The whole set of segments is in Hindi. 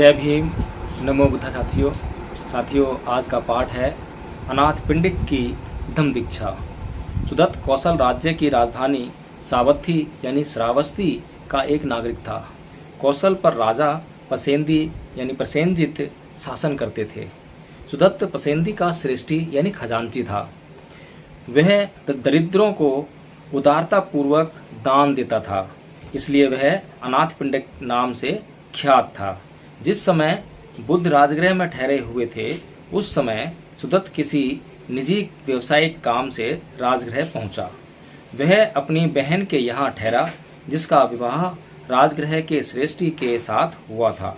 जय भीम। नमो बुद्धा साथियों, आज का पाठ है अनाथ पिंडिक की धम्म दीक्षा। सुदत्त कौशल राज्य की राजधानी सावथी यानी श्रावस्ती का एक नागरिक था। कौशल पर राजा पसेंदी यानी प्रसेनजित शासन करते थे। सुदत्त पसेंदी का श्रेष्ठी यानी खजांची था। वह दरिद्रों को उदारतापूर्वक दान देता था, इसलिए वह अनाथ पिंडिक नाम से ख्यात था। जिस समय बुद्ध राजगृह में ठहरे हुए थे, उस समय सुदत्त किसी निजी व्यवसायिक काम से राजगृह पहुंचा। वह अपनी बहन के यहाँ ठहरा, जिसका विवाह राजगृह के श्रेष्ठी के साथ हुआ था।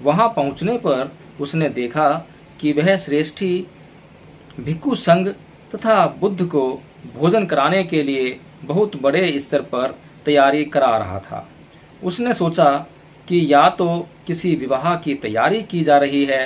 वहां पहुंचने पर उसने देखा कि वह श्रेष्ठी भिक्षु संघ तथा बुद्ध को भोजन कराने के लिए बहुत बड़े स्तर पर तैयारी करा रहा था। उसने सोचा कि या तो किसी विवाह की तैयारी की जा रही है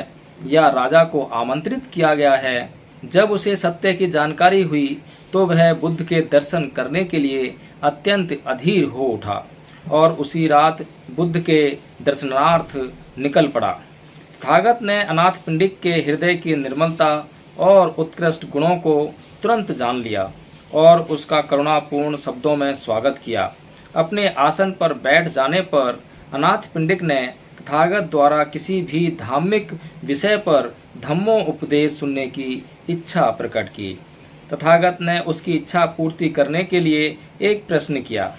या राजा को आमंत्रित किया गया है। जब उसे सत्य की जानकारी हुई तो वह बुद्ध के दर्शन करने के लिए अत्यंत अधीर हो उठा और उसी रात बुद्ध के दर्शनार्थ निकल पड़ा। तथागत ने अनाथ पिंडिक के हृदय की निर्मलता और उत्कृष्ट गुणों को तुरंत जान लिया और उसका करुणापूर्ण शब्दों में स्वागत किया। अपने आसन पर बैठ जाने पर अनाथ पिंडिक ने तथागत द्वारा किसी भी धार्मिक विषय पर धम्मो उपदेश सुनने की इच्छा प्रकट की। तथागत ने उसकी इच्छा पूर्ति करने के लिए एक प्रश्न किया,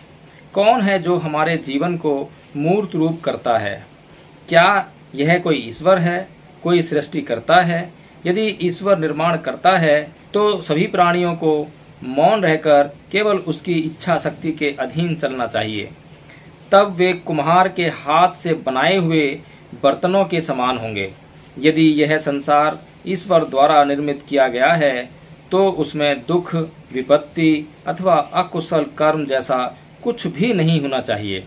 कौन है जो हमारे जीवन को मूर्त रूप करता है? क्या यह कोई ईश्वर है, कोई सृष्टि करता है? यदि ईश्वर निर्माण करता है तो सभी प्राणियों को मौन रहकर केवल उसकी इच्छा शक्ति के अधीन चलना चाहिए। तब वे कुम्हार के हाथ से बनाए हुए बर्तनों के समान होंगे। यदि यह संसार ईश्वर द्वारा निर्मित किया गया है तो उसमें दुख, विपत्ति अथवा अकुशल कर्म जैसा कुछ भी नहीं होना चाहिए,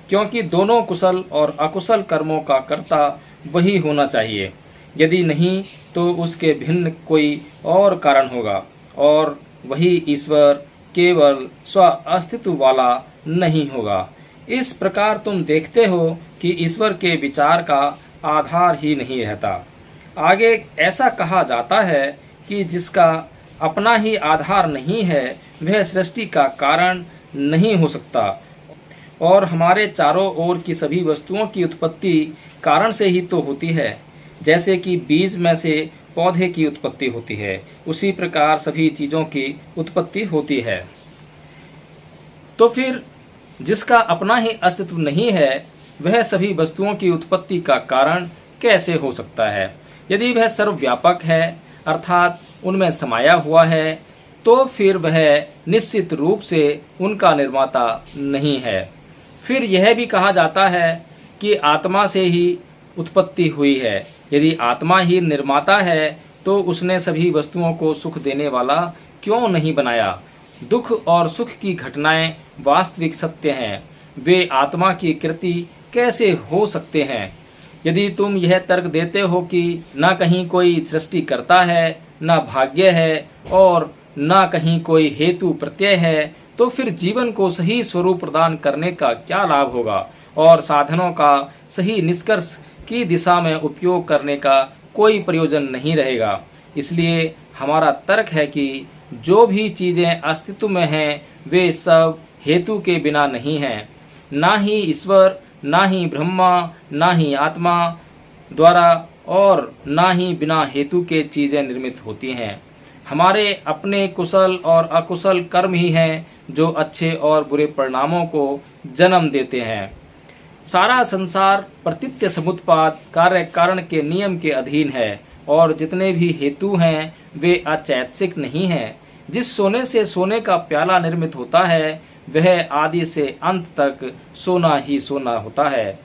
क्योंकि दोनों कुशल और अकुशल कर्मों का कर्ता वही होना चाहिए। यदि नहीं तो उसके भिन्न कोई और कारण होगा और वही ईश्वर केवल स्व अस्तित्व वाला नहीं होगा। इस प्रकार तुम देखते हो कि ईश्वर के विचार का आधार ही नहीं रहता। आगे ऐसा कहा जाता है कि जिसका अपना ही आधार नहीं है वह सृष्टि का कारण नहीं हो सकता, और हमारे चारों ओर की सभी वस्तुओं की उत्पत्ति कारण से ही तो होती है। जैसे कि बीज में से पौधे की उत्पत्ति होती है, उसी प्रकार सभी चीज़ों की उत्पत्ति होती है। तो फिर जिसका अपना ही अस्तित्व नहीं है वह सभी वस्तुओं की उत्पत्ति का कारण कैसे हो सकता है? यदि वह सर्वव्यापक है अर्थात उनमें समाया हुआ है, तो फिर वह निश्चित रूप से उनका निर्माता नहीं है। फिर यह भी कहा जाता है कि आत्मा से ही उत्पत्ति हुई है। यदि आत्मा ही निर्माता है तो उसने सभी वस्तुओं को सुख देने वाला क्यों नहीं बनाया? दुख और सुख की घटनाएं वास्तविक सत्य हैं, वे आत्मा की कृति कैसे हो सकते हैं? यदि तुम यह तर्क देते हो कि न कहीं कोई सृष्टि करता है, न भाग्य है और न कहीं कोई हेतु प्रत्यय है, तो फिर जीवन को सही स्वरूप प्रदान करने का क्या लाभ होगा और साधनों का सही निष्कर्ष की दिशा में उपयोग करने का कोई प्रयोजन नहीं रहेगा। इसलिए हमारा तर्क है कि जो भी चीज़ें अस्तित्व में हैं वे सब हेतु के बिना नहीं हैं। ना ही ईश्वर, ना ही ब्रह्मा, ना ही आत्मा द्वारा और ना ही बिना हेतु के चीज़ें निर्मित होती हैं। हमारे अपने कुशल और अकुशल कर्म ही हैं जो अच्छे और बुरे परिणामों को जन्म देते हैं। सारा संसार प्रतीत्य समुत्पाद कार्य कारण के नियम के अधीन है और जितने भी हेतु हैं वे अचैतसिक नहीं हैं। जिस सोने से सोने का प्याला निर्मित होता है वह आदि से अंत तक सोना ही सोना होता है।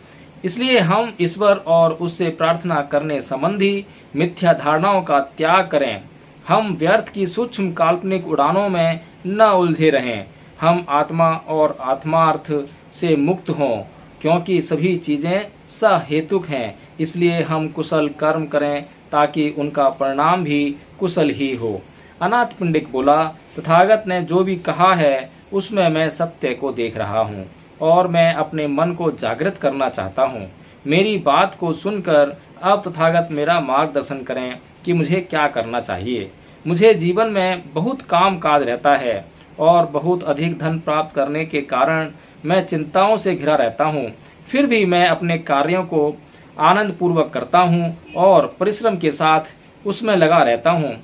इसलिए हम ईश्वर और उससे प्रार्थना करने संबंधी मिथ्या धारणाओं का त्याग करें। हम व्यर्थ की सूक्ष्म काल्पनिक उड़ानों में न उलझे रहें। हम आत्मा और आत्मार्थ से मुक्त हों, क्योंकि सभी चीज़ें सहेतुक हैं। इसलिए हम कुशल कर्म करें ताकि उनका परिणाम भी कुशल ही हो। अनाथ पिंडिक बोला, तथागत ने जो भी कहा है उसमें मैं सत्य को देख रहा हूँ और मैं अपने मन को जागृत करना चाहता हूँ। मेरी बात को सुनकर अब तथागत मेरा मार्गदर्शन करें कि मुझे क्या करना चाहिए। मुझे जीवन में बहुत काम काज रहता है और बहुत अधिक धन प्राप्त करने के कारण मैं चिंताओं से घिरा रहता हूँ। फिर भी मैं अपने कार्यों को आनंद पूर्वक करता हूँ और परिश्रम के साथ उसमें लगा रहता हूँ।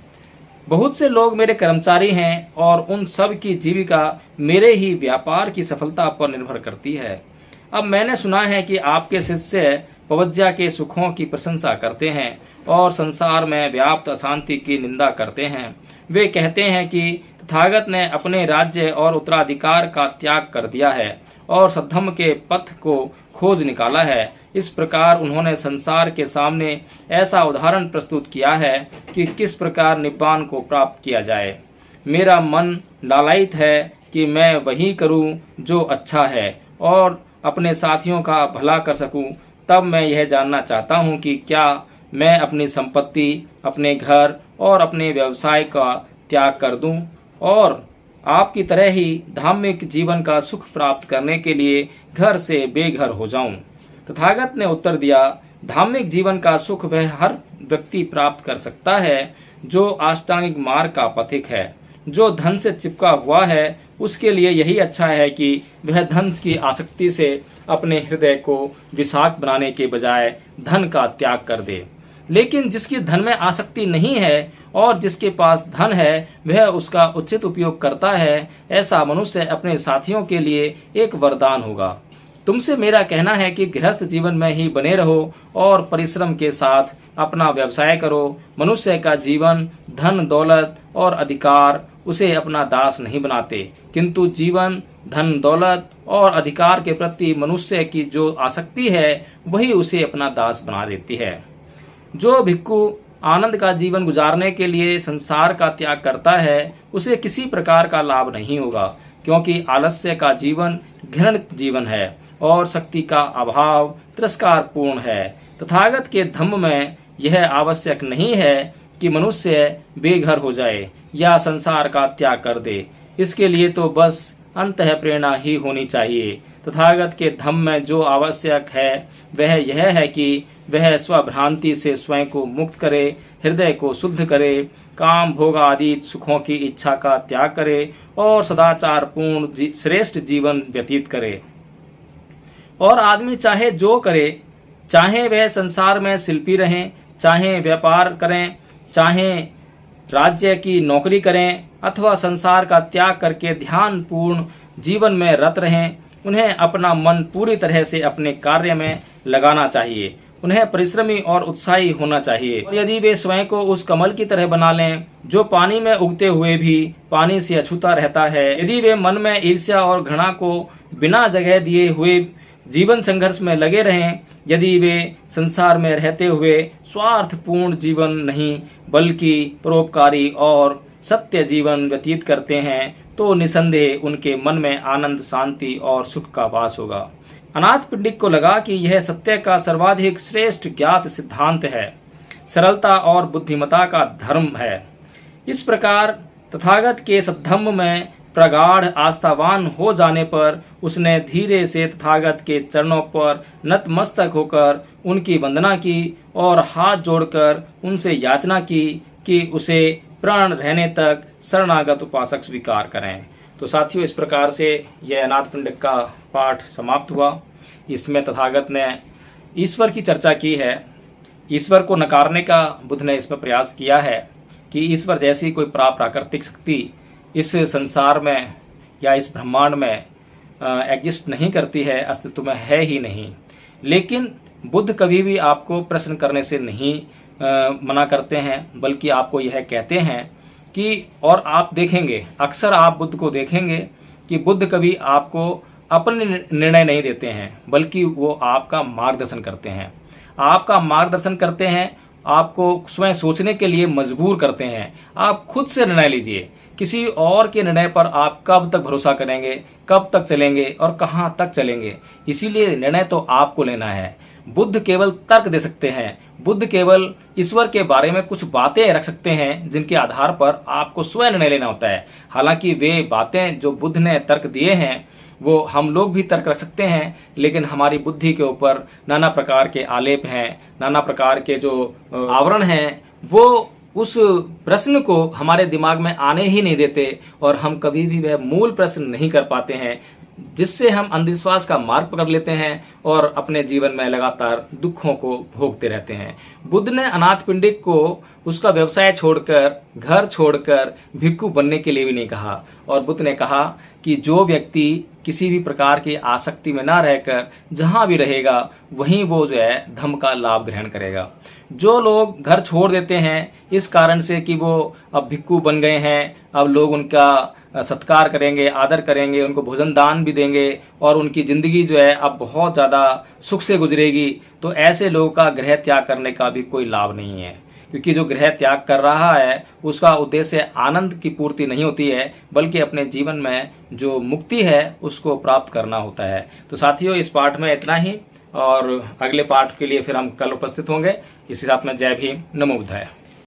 बहुत से लोग मेरे कर्मचारी हैं और उन सब की जीविका मेरे ही व्यापार की सफलता पर निर्भर करती है। अब मैंने सुना है कि आपके शिष्य पवज्या के सुखों की प्रशंसा करते हैं और संसार में व्याप्त अशांति की निंदा करते हैं। वे कहते हैं कि तथागत ने अपने राज्य और उत्तराधिकार का त्याग कर दिया है और सद्धम्म के पथ को खोज निकाला है। इस प्रकार उन्होंने संसार के सामने ऐसा उदाहरण प्रस्तुत किया है कि किस प्रकार निब्बान को प्राप्त किया जाए। मेरा मन लालायित है कि मैं वही करूं जो अच्छा है और अपने साथियों का भला कर सकूं। तब मैं यह जानना चाहता हूं कि क्या मैं अपनी संपत्ति, अपने घर और अपने व्यवसाय का त्याग कर दूं और आपकी तरह ही धार्मिक जीवन का सुख प्राप्त करने के लिए घर से बेघर हो जाऊं। तथागत ने उत्तर दिया, धार्मिक जीवन का सुख वह हर व्यक्ति प्राप्त कर सकता है जो अष्टांगिक मार्ग का पथिक है। जो धन से चिपका हुआ है उसके लिए यही अच्छा है कि वह धन की आसक्ति से अपने हृदय को विषाक्त बनाने के बजाय धन का त्याग कर दे। लेकिन जिसकी धन में आसक्ति नहीं है और जिसके पास धन है वह उसका उचित उपयोग करता है, ऐसा मनुष्य अपने साथियों के लिए एक वरदान होगा। तुमसे मेरा कहना है कि गृहस्थ जीवन में ही बने रहो और परिश्रम के साथ अपना व्यवसाय करो। मनुष्य का जीवन, धन, दौलत और अधिकार उसे अपना दास नहीं बनाते, किंतु जीवन, धन, दौलत और अधिकार के प्रति मनुष्य की जो आसक्ति है वही उसे अपना दास बना देती है। जो भिक्खु आनंद का जीवन गुजारने के लिए संसार का त्याग करता है उसे किसी प्रकार का लाभ नहीं होगा, क्योंकि आलस्य का जीवन घृणित जीवन है और शक्ति का अभाव तिरस्कारपूर्ण है। तथागत के धम्म में यह आवश्यक नहीं है कि मनुष्य बेघर हो जाए या संसार का त्याग कर दे। इसके लिए तो बस अंतः प्रेरणा ही होनी चाहिए। तथागत के धम्म में जो आवश्यक है वह यह है कि वह स्वभ्रांति से स्वयं को मुक्त करे, हृदय को शुद्ध करे, काम, भोग आदि सुखों की इच्छा का त्याग करे और सदाचार पूर्ण श्रेष्ठ जीवन व्यतीत करे। और आदमी चाहे जो करे, चाहे वह संसार में शिल्पी रहें, चाहे व्यापार करें, चाहे राज्य की नौकरी करें अथवा संसार का त्याग करके ध्यान पूर्ण जीवन में रत रहें, उन्हें अपना मन पूरी तरह से अपने कार्य में लगाना चाहिए। उन्हें परिश्रमी और उत्साही होना चाहिए। और यदि वे स्वयं को उस कमल की तरह बना लें जो पानी में उगते हुए भी पानी से अछूता रहता है, यदि वे मन में ईर्ष्या और घृणा को बिना जगह दिए हुए जीवन संघर्ष में लगे रहें, यदि वे संसार में रहते हुए स्वार्थपूर्ण जीवन नहीं बल्कि परोपकारी और सत्य जीवन व्यतीत करते हैं, तो निसंदेह उनके मन में आनंद, शांति और सुख का वास होगा। अनाथ पिंडिक को लगा कि यह सत्य का सर्वाधिक श्रेष्ठ ज्ञात सिद्धांत है, सरलता और बुद्धिमता का धर्म है। इस प्रकार तथागत के सद्धम्म में प्रगाढ़ आस्थावान हो जाने पर उसने धीरे से तथागत के चरणों पर नतमस्तक होकर उनकी वंदना की और हाथ जोड़कर उनसे याचना की कि उसे प्राण रहने तक शरणागत उपासक स्वीकार करें। तो साथियों, इस प्रकार से यह अनाथ पिंडिक का पाठ समाप्त हुआ। इसमें तथागत ने ईश्वर की चर्चा की है। ईश्वर को नकारने का बुद्ध ने इसमें प्रयास किया है कि ईश्वर जैसी कोई प्राकृतिक शक्ति इस संसार में या इस ब्रह्मांड में एग्जिस्ट नहीं करती है, अस्तित्व में है ही नहीं। लेकिन बुद्ध कभी भी आपको प्रश्न करने से नहीं मना करते हैं, बल्कि आपको यह कहते हैं कि, और आप देखेंगे, अक्सर आप बुद्ध को देखेंगे कि बुद्ध कभी आपको अपने निर्णय नहीं देते हैं, बल्कि वो आपका मार्गदर्शन करते हैं। आपका मार्गदर्शन करते हैं, आपको स्वयं सोचने के लिए मजबूर करते हैं। आप खुद से निर्णय लीजिए। किसी और के निर्णय पर आप कब तक भरोसा करेंगे, कब तक चलेंगे और कहाँ तक चलेंगे? इसीलिए निर्णय तो आपको लेना है। बुद्ध केवल तर्क दे सकते हैं। बुद्ध केवल ईश्वर के बारे में कुछ बातें रख सकते हैं जिनके आधार पर आपको स्वयं निर्णय लेना होता है। हालांकि वे बातें जो बुद्ध ने तर्क दिए हैं वो हम लोग भी तर्क रख सकते हैं, लेकिन हमारी बुद्धि के ऊपर नाना प्रकार के आलेप हैं, नाना प्रकार के जो आवरण हैं, वो उस प्रश्न को हमारे दिमाग में आने ही नहीं देते और हम कभी भी वह मूल प्रश्न नहीं कर पाते हैं, जिससे हम अंधविश्वास का मार्ग पकड़ लेते हैं और अपने जीवन में लगातार दुखों को भोगते रहते हैं। बुद्ध ने अनाथ पिंडिक को उसका व्यवसाय छोड़कर, घर छोड़कर भिक्षु बनने के लिए भी नहीं कहा, और बुद्ध ने कहा कि जो व्यक्ति किसी भी प्रकार की आसक्ति में ना रहकर जहां भी रहेगा वहीं वो जो है धम्म का लाभ ग्रहण करेगा। जो लोग घर छोड़ देते हैं इस कारण से कि वो अब भिक्षु बन गए हैं, अब लोग उनका सत्कार करेंगे, आदर करेंगे, उनको भोजन दान भी देंगे और उनकी ज़िंदगी जो है अब बहुत ज़्यादा सुख से गुजरेगी, तो ऐसे लोगों का गृह त्याग करने का भी कोई लाभ नहीं है, क्योंकि जो गृह त्याग कर रहा है उसका उद्देश्य आनंद की पूर्ति नहीं होती है, बल्कि अपने जीवन में जो मुक्ति है उसको प्राप्त करना होता है। तो साथियों, इस पाठ में इतना ही, और अगले पाठ के लिए फिर हम कल उपस्थित होंगे। इसी साथ में जय भीम, नमो बुद्धाय।